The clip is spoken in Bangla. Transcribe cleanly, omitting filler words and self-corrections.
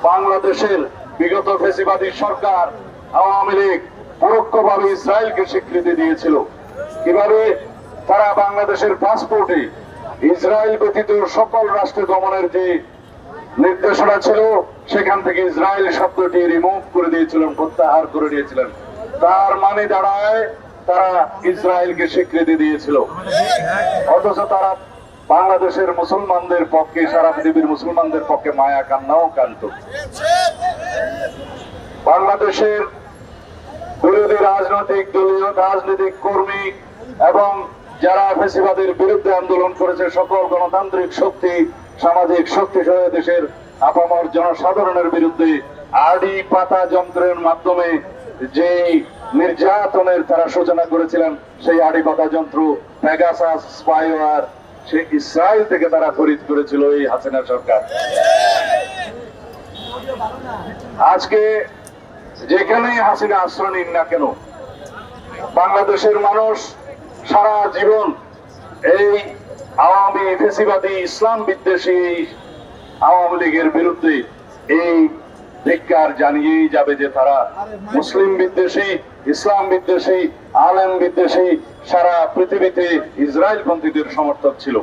বাংলাদেশের বিগত ফ্যাসিবাদী সরকার আওয়ামী লীগ পরোক্ষভাবে ইসরায়েলকে স্বীকৃতি দিয়েছিল। কিভাবে? তারা বাংলাদেশের পাসপোর্টে ইসরায়েল ব্যতীত সকল রাষ্ট্র দমনের যে নির্দেশনা ছিল সেখান থেকে ইসরায়েল শব্দটি রিমুভ করে দিয়েছিলেন, প্রত্যাহার করে দিয়েছিলেন। তার মানে দাঁড়ায় তারা ইসরায়েলকে স্বীকৃতি দিয়েছিল, অথচ তারা বাংলাদেশের মুসলমানদের পক্ষে, সারা পৃথিবীর মুসলমানদের পক্ষে মায়া কান্নাও কান্ত। বাংলাদেশের বিরোধী রাজনৈতিক কর্মী এবং যারা ফ্যাসিবাদের বিরুদ্ধে আন্দোলন করেছে সকল গণতান্ত্রিক শক্তি, সামাজিক শক্তি সহ দেশের আপামর জনসাধারণের বিরুদ্ধে আড়ি পাতা যন্ত্রের মাধ্যমে যে নির্যাতনের তারা সূচনা করেছিলেন, সেই আড়ি পাতা যন্ত্র পেগাসাস স্পাইওয়ার সে ইসরায়েল থেকে তারা খরিদ করেছিল এই হাসিনা সরকার। আজকে যেখানেই হাসিনা আশ্রয় নিন না কেন, বাংলাদেশের মানুষ সারা জীবন এই আওয়ামী ফ্যাসিবাদী ইসলাম বিদ্বেষী আওয়ামী লীগের বিরুদ্ধে এই ধিক্কার জানিয়েই যাবে যে তারা মুসলিম বিদ্বেষী, ইসলাম বিদ্বেষী, আলেম বিদ্বেষী, সারা পৃথিবীতে ইসরায়েল পন্থীদের সমর্থক ছিল।